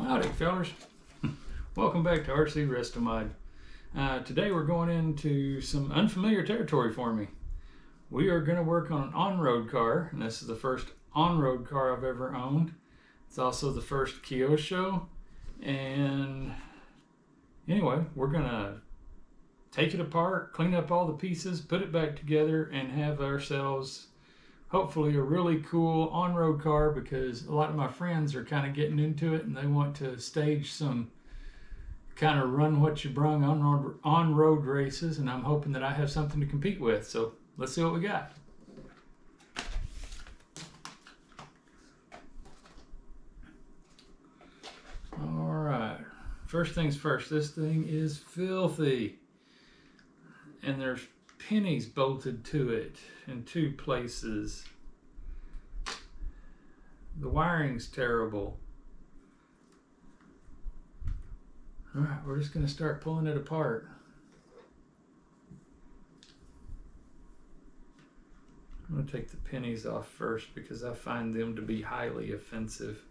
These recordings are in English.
Howdy, fellers. Welcome back to RC Restomod. Today we're going into some unfamiliar territory for me. We are going to work on an on-road car, and this is the first on-road car I've ever owned. It's also the first Kyosho, and anyway, we're going to take it apart, clean up all the pieces, put it back together, and have ourselves hopefully a really cool on-road car, because a lot of my friends are kind of getting into it and they want to stage some kind of run what you brung on-road races, and I'm hoping that I have something to compete with. So let's see what we got. All right, first things first, this thing is filthy and there's pennies bolted to it in two places. The wiring's terrible. All right, we're just going to start pulling it apart. I'm going to take the pennies off first because I find them to be highly offensive.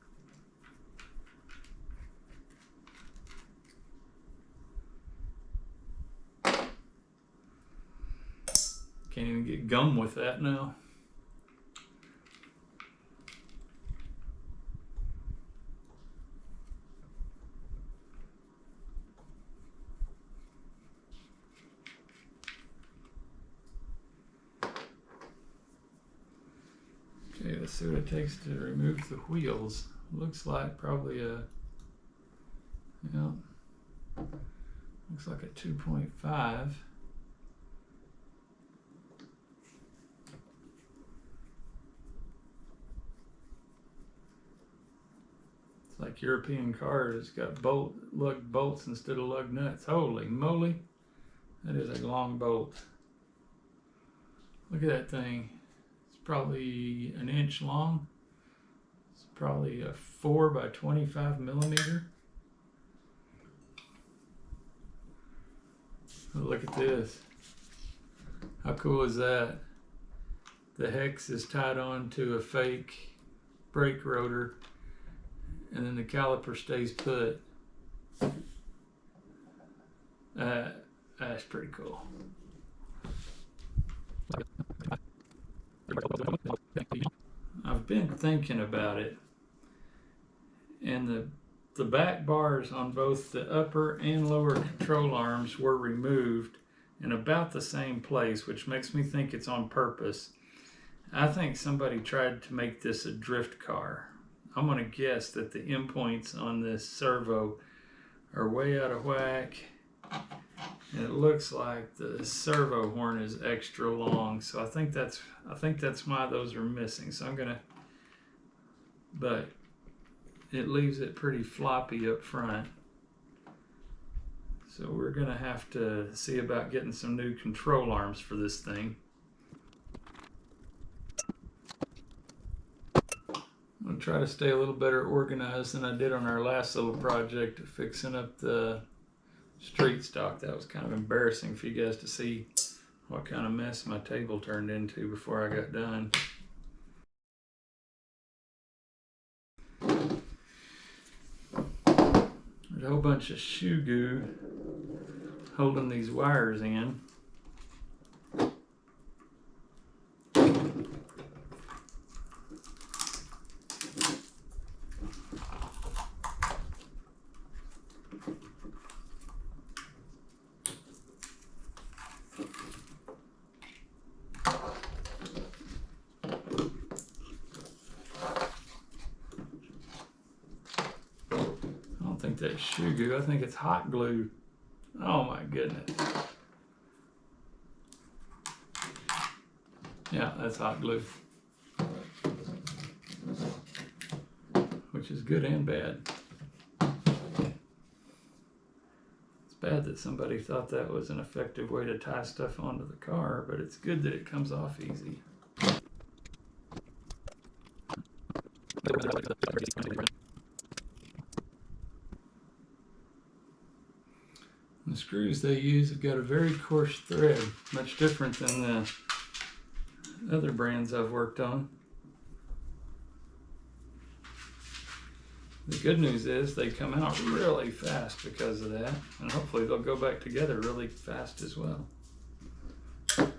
Can't even get gum with that now. Okay, let's see what it takes to remove the wheels. Looks like probably a, looks like a 2.5. It's like European cars. It's got lug bolts instead of lug nuts. Holy moly, that is a long bolt. Look at that thing. It's probably an inch long. It's probably a 4 by 25 millimeter. Oh, look at this. How cool is that? The hex is tied on to a fake brake rotor, and then the caliper stays put. That's pretty cool. I've been thinking about it, and the back bars on both the upper and lower control arms were removed in about the same place, which makes me think it's on purpose. I think somebody tried to make this a drift car. I'm going to guess that the endpoints on this servo are way out of whack, and it looks like the servo horn is extra long. So I think that's why those are missing. So I'm gonna, but it leaves it pretty floppy up front. So we're gonna have to see about getting some new control arms for this thing. I'll try to stay a little better organized than I did on our last little project of fixing up the street stock. That was kind of embarrassing for you guys to see what kind of mess my table turned into before I got done. There's a whole bunch of shoe goo holding these wires in. That shoe goo, I think it's hot glue. Oh my goodness. Yeah, that's hot glue, which is good and bad. It's bad that somebody thought that was an effective way to tie stuff onto the car, but it's good that it comes off easy. The screws they use have got a very coarse thread, much different than the other brands I've worked on. The good news is they come out really fast because of that, and hopefully they'll go back together really fast as well. I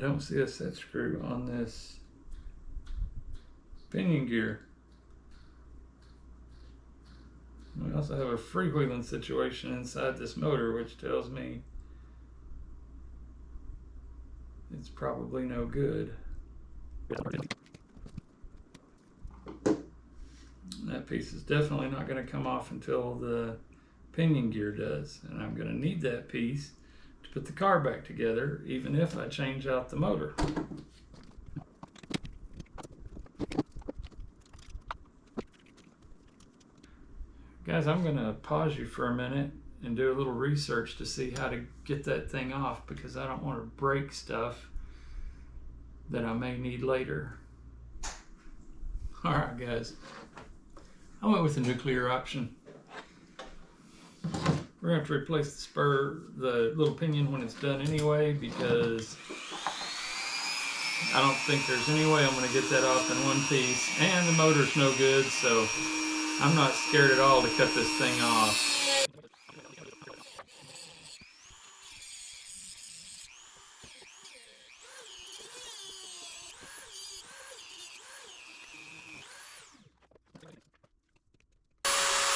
don't see a set screw on this pinion gear. We also have a freewheeling situation inside this motor, which tells me it's probably no good. That piece is definitely not going to come off until the pinion gear does, and I'm going to need that piece to put the car back together, even if I change out the motor. Guys, I'm going to pause you for a minute and do a little research to see how to get that thing off, because I don't want to break stuff that I may need later. Alright guys, I went with the nuclear option. We're going to have to replace the spur, the little pinion, when it's done anyway, because I don't think there's any way I'm going to get that off in one piece, and the motor's no good, so I'm not scared at all to cut this thing off.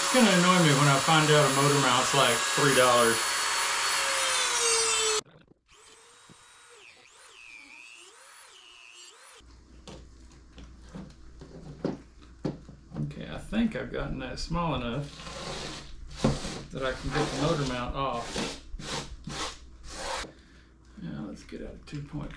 It's going to annoy me when I find out a motor mount's like $3. Okay, I think I've gotten that small enough that I can get the motor mount off. Now let's get out of 2.5.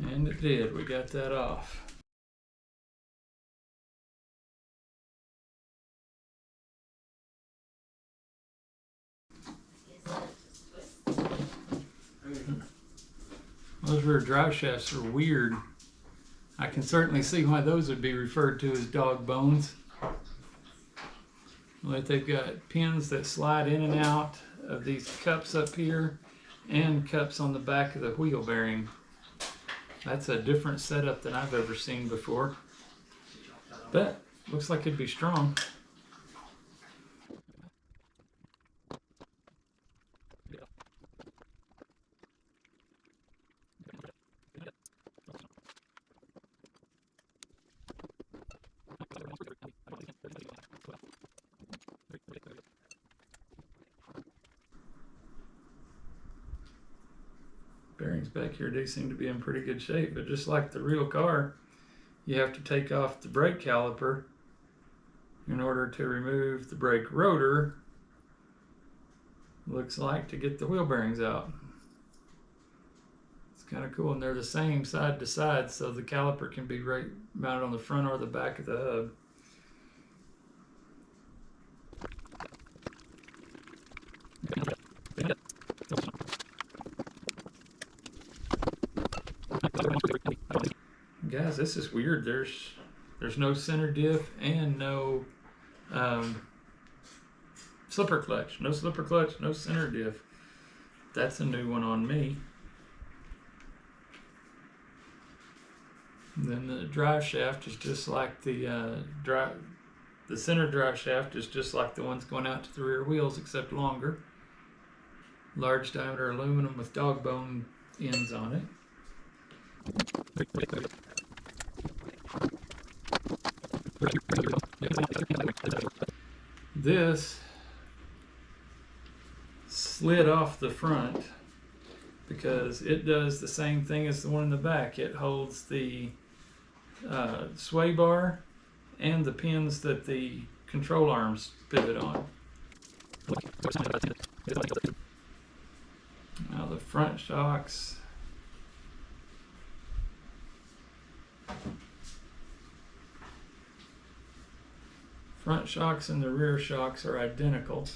And it did, we got that off. Those rear drive shafts are weird. I can certainly see why those would be referred to as dog bones. Like they've got pins that slide in and out of these cups up here and cups on the back of the wheel bearing. That's a different setup than I've ever seen before, but looks like it'd be strong. Bearings back here do seem to be in pretty good shape, but just like the real car, you have to take off the brake caliper in order to remove the brake rotor, looks like, to get the wheel bearings out. It's kind of cool, and they're the same side to side, so the caliper can be right mounted on the front or the back of the hub. Guys, this is weird. There's no center diff and no slipper clutch. No slipper clutch, no center diff. That's a new one on me. And then the drive shaft is just like the center drive shaft is just like the ones going out to the rear wheels, except longer. Large diameter aluminum with dog bone ends on it. This slid off the front because it does the same thing as the one in the back. It holds the sway bar and the pins that the control arms pivot on. Now the front shocks front shocks and the rear shocks are identical.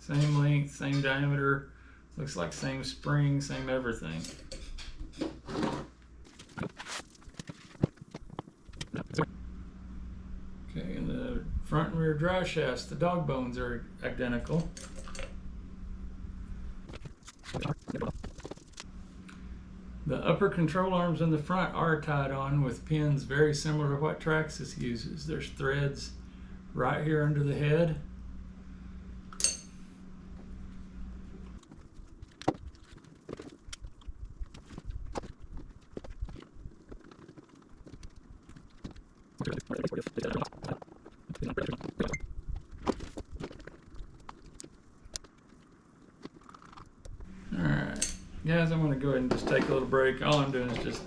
Same length, same diameter, looks like same spring, same everything. Okay, and the front and rear drive shafts, the dog bones are identical. The upper control arms in the front are tied on with pins very similar to what Traxxas uses. There's threads right here under the head. Alright, guys, I'm going to go ahead and just take a little break. All I'm doing is just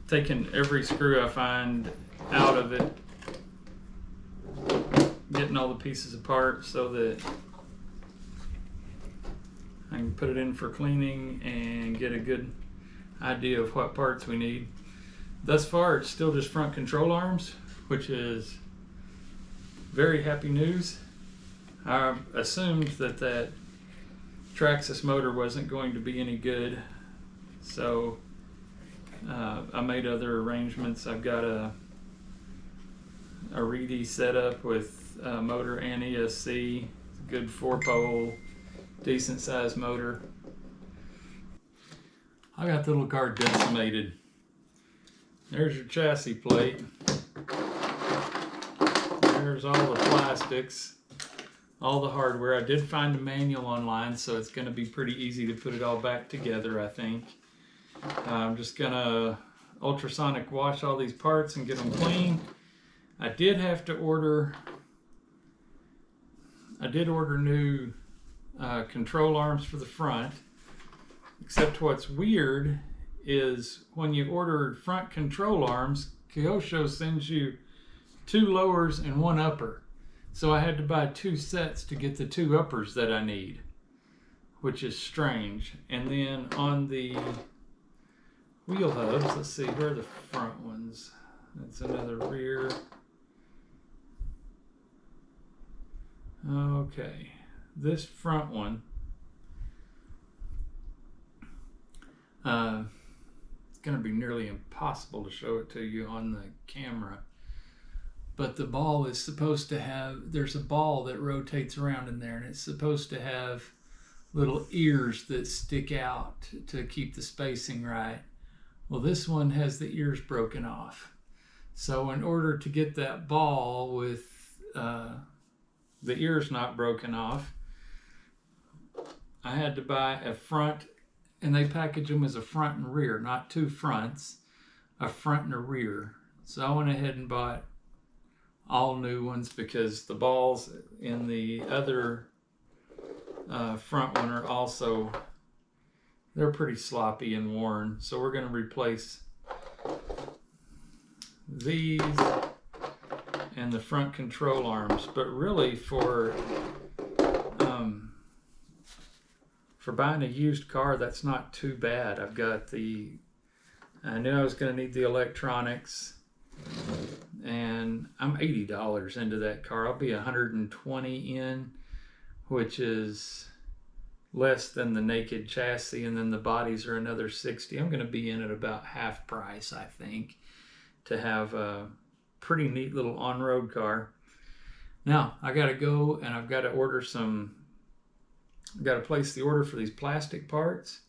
taking every screw I find out of it, getting all the pieces apart so that I can put it in for cleaning and get a good idea of what parts we need. Thus far, it's still just front control arms, which is very happy news. I assumed that Traxxas motor wasn't going to be any good, so I made other arrangements. I've got a Reedy setup with motor and ESC, good 4-pole, decent sized motor. I got the little car decimated. There's your chassis plate. There's all the plastics, all the hardware. I did find a manual online, so it's going to be pretty easy to put it all back together, I think. I'm just going to ultrasonic wash all these parts and get them clean. I did order new control arms for the front, except what's weird is when you order front control arms, Kyosho sends you 2 lowers and 1 upper. So I had to buy 2 sets to get the 2 uppers that I need, which is strange. And then on the wheel hubs, let's see, where are the front ones? That's another rear. Okay, this front one, it's going to be nearly impossible to show it to you on the camera, but the ball is supposed to have, there's a ball that rotates around in there, and it's supposed to have little ears that stick out to keep the spacing right. Well, this one has the ears broken off. So in order to get that ball with the ears not broken off, I had to buy a front, and they package them as a front and rear, not 2 fronts, a front and a rear. So I went ahead and bought all new ones because the balls in the other front one are also, they're pretty sloppy and worn. So we're going to replace these and the front control arms. But really for buying a used car, that's not too bad. I've got I knew I was going to need the electronics, and I'm $80 into that car. I'll be $120 in, which is less than the naked chassis, and then the bodies are another $60. I'm going to be in at about half price, I think, to have a pretty neat little on-road car. Now I got to go, and I've got to order I've got to place the order for these plastic parts,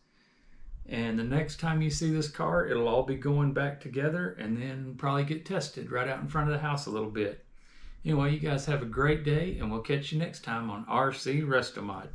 and the next time you see this car, it'll all be going back together and then probably get tested right out in front of the house a little bit. Anyway, you guys have a great day, and we'll catch you next time on RC Restomod.